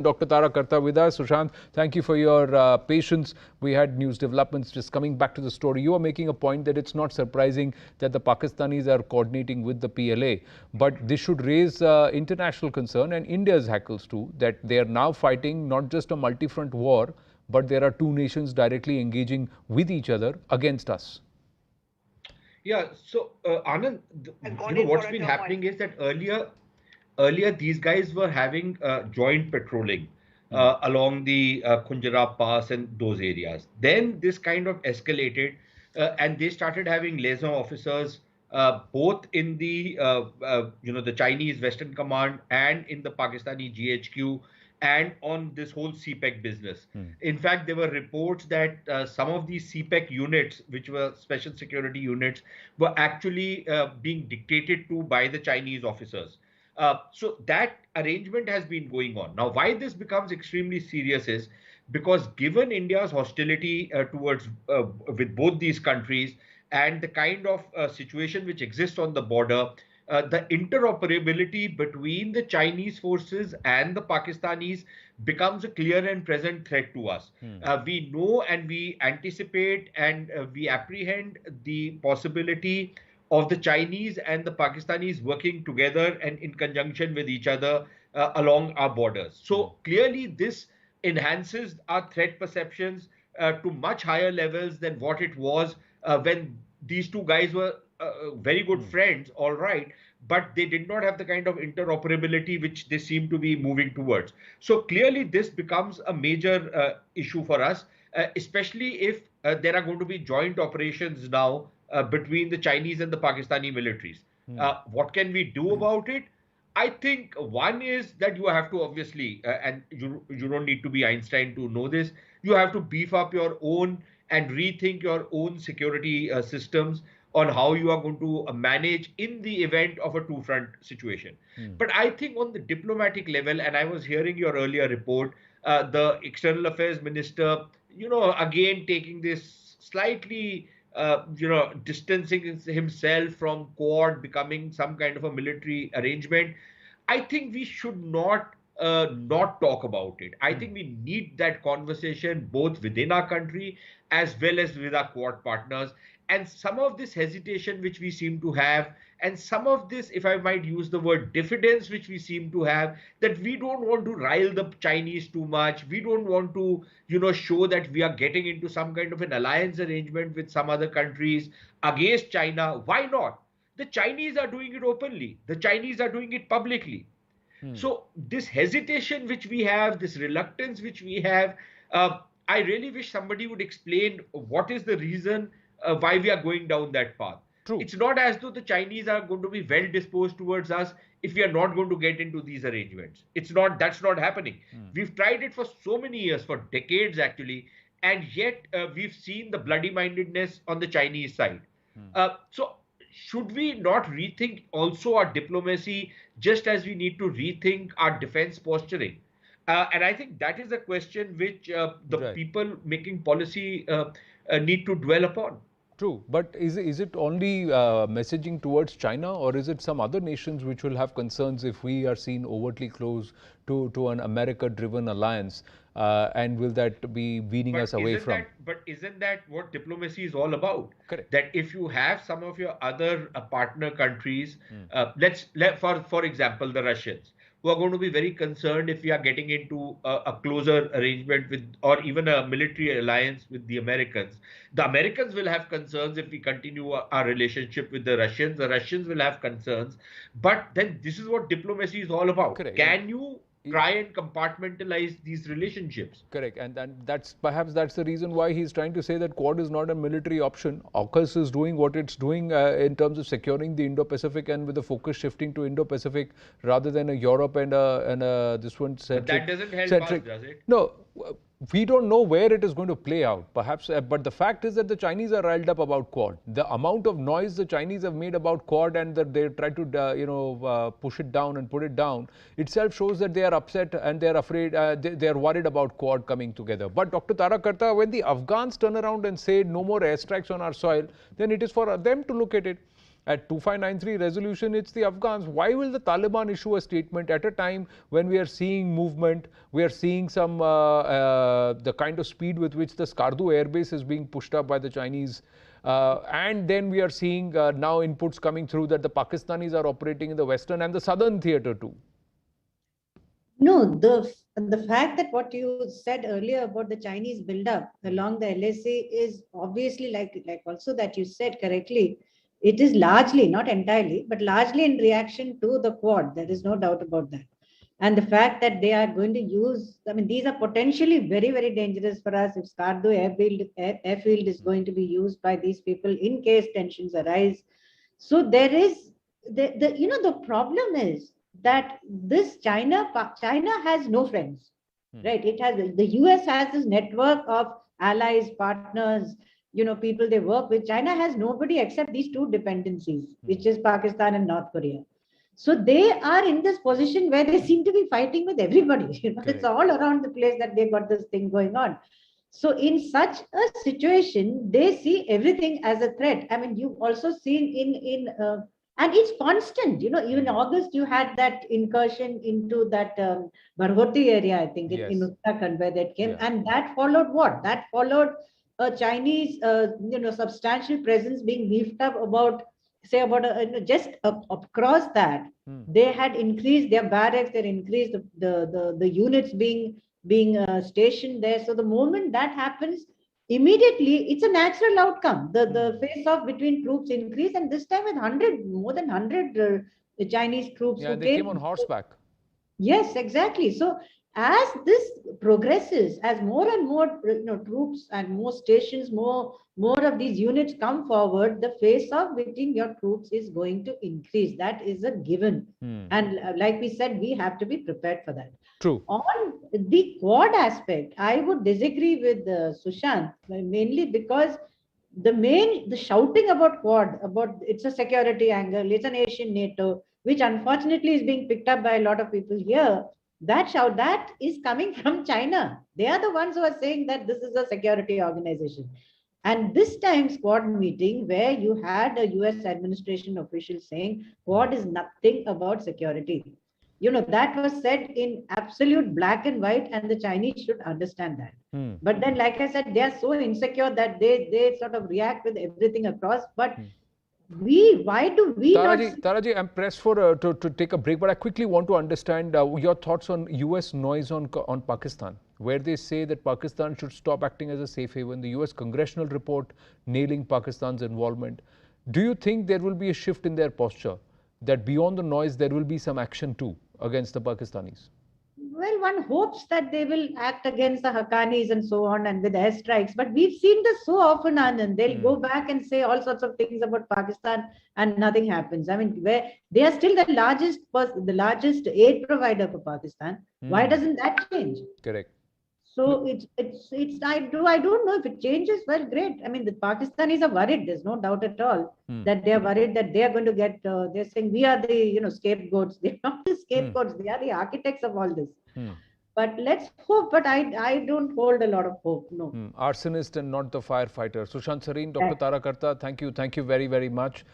Dr. Tara Karta with us. Sushant, thank you for your patience. We had news developments. Just coming back to the story, you are making a point that it's not surprising that the Pakistanis are coordinating with the PLA, but this should raise international concern and India's hackles too, that they are now fighting not just a multi-front war, but there are two nations directly engaging with each other against us. Yeah, so Anand, what's been happening is that earlier these guys were having joint patrolling along the Kunjara Pass and those areas. Then this kind of escalated, and they started having liaison officers both in the the Chinese Western Command and in the Pakistani GHQ and on this whole CPEC business. In fact, there were reports that some of these CPEC units, which were special security units, were actually being dictated to by the Chinese officers. So that arrangement has been going on. Now, why this becomes extremely serious is because given India's hostility towards with both these countries and the kind of situation which exists on the border, the interoperability between the Chinese forces and the Pakistanis becomes a clear and present threat to us. We know and we anticipate and we apprehend the possibility of the Chinese and the Pakistanis working together and in conjunction with each other along our borders. So clearly this enhances our threat perceptions to much higher levels than what it was when these two guys were very good friends, all right, but they did not have the kind of interoperability which they seem to be moving towards. So clearly this becomes a major issue for us, especially if there are going to be joint operations now between the Chinese and the Pakistani militaries. What can we do about it? I think one is that you have to obviously, and you don't need to be Einstein to know this, you have to beef up your own and rethink your own security systems on how you are going to manage in the event of a two-front situation. But I think on the diplomatic level, and I was hearing your earlier report, the External Affairs Minister, again taking this slightly, distancing himself from Quad becoming some kind of a military arrangement. I think we should not talk about it. I think we need that conversation both within our country as well as with our Quad partners. And some of this hesitation which we seem to have, and some of this, if I might use the word diffidence, which we seem to have, that we don't want to rile the Chinese too much. We don't want to, show that we are getting into some kind of an alliance arrangement with some other countries against China. Why not? The Chinese are doing it openly. The Chinese are doing it publicly. So this hesitation which we have, this reluctance which we have, I really wish somebody would explain what is the reason why we are going down that path. True. It's not as though the Chinese are going to be well disposed towards us if we are not going to get into these arrangements. That's not happening. We've tried it for so many years, for decades actually, and yet we've seen the bloody mindedness on the Chinese side. So should we not rethink also our diplomacy, just as we need to rethink our defense posturing? And I think that is a question which the people making policy need to dwell upon. True, but is it only messaging towards China, or is it some other nations which will have concerns if we are seen overtly close to an America-driven alliance, and will that be weaning us away from? But isn't that what diplomacy is all about? Correct. That if you have some of your other partner countries, for example, the Russians, who are going to be very concerned if we are getting into a closer arrangement with, or even a military alliance with the Americans. The Americans will have concerns if we continue our relationship with the Russians. The Russians will have concerns. But then this is what diplomacy is all about. Correct. Can you try and compartmentalize these relationships? Correct, and that's the reason why he's trying to say that Quad is not a military option. AUKUS is doing what it's doing in terms of securing the Indo-Pacific, and with the focus shifting to Indo-Pacific rather than a Europe and this one centric. But that doesn't help us, does it? No. We don't know where it is going to play out, perhaps, but the fact is that the Chinese are riled up about Quad. The amount of noise the Chinese have made about Quad and that they try to, push it down and put it down itself shows that they are upset and they are afraid, they are worried about Quad coming together. But Dr. Tara Karta, when the Afghans turn around and say no more airstrikes on our soil, then it is for them to look at it. At 2593 resolution, it's the Afghans. Why will the Taliban issue a statement at a time when we are seeing movement, we are seeing some the kind of speed with which the Skardu airbase is being pushed up by the Chinese, and then we are seeing now inputs coming through that the Pakistanis are operating in the western and the southern theatre too. No, the fact that what you said earlier about the Chinese build-up along the LAC is obviously like also that you said correctly. It is largely, not entirely, but largely in reaction to the Quad. There is no doubt about that. And the fact that they are going to use, I mean, these are potentially very, very dangerous for us if Skardu airfield is going to be used by these people in case tensions arise. So there is, the problem is that this China has no friends, right? It has, the US has this network of allies, partners, people they work with. China has nobody except these two dependencies, which is Pakistan and North Korea. So they are in this position where they seem to be fighting with everybody. It's all around the place that they got this thing going on. So in such a situation, they see everything as a threat. I mean, you've also seen and it's constant. Even in August, you had that incursion into that Barhoti area, I think, in Uttarakhand, where that came. And that followed what? That followed a Chinese, substantial presence being beefed up about, say, just across that. They had increased their barracks, they increased the units being stationed there. So the moment that happens, immediately it's a natural outcome. The face-off between troops increase, and this time with more than 100 Chinese troops. Yeah, they came on horseback. Yes, exactly. So as this progresses, as more and more troops and more stations, more of these units come forward, the face-off between your troops is going to increase. That is a given. And like we said, we have to be prepared for that. True. On the Quad aspect, I would disagree with Sushant, mainly because the shouting about Quad, about it's a security angle, it's an Asian NATO, which unfortunately is being picked up by a lot of people here. That is coming from China. They are the ones who are saying that this is a security organization. And this time's Quad meeting, where you had a US administration official saying Quad is nothing about security. That was said in absolute black and white, and the Chinese should understand that. But then, like I said, they are so insecure that they sort of react with everything across. But why do we Taraji, I'm pressed for to take a break, but I quickly want to understand your thoughts on US noise on Pakistan, where they say that Pakistan should stop acting as a safe haven. The US congressional report nailing Pakistan's involvement. Do you think there will be a shift in their posture, that beyond the noise there will be some action too against the Pakistanis? Well, one hopes that they will act against the Haqqanis and so on, and with airstrikes. But we've seen this so often, Anand. They'll go back and say all sorts of things about Pakistan, and nothing happens. I mean, where they are still the largest aid provider for Pakistan. Why doesn't that change? Correct. So I don't know if it changes. Well, great. I mean, the Pakistanis are worried. There's no doubt at all that they are worried that they are going to get. They're saying we are the scapegoats. They're not the scapegoats. They are the architects of all this. But let's hope. But I don't hold a lot of hope. No. Arsonist and not the firefighter. Sushant Sareen, Dr. Tara Karta. Thank you very very much.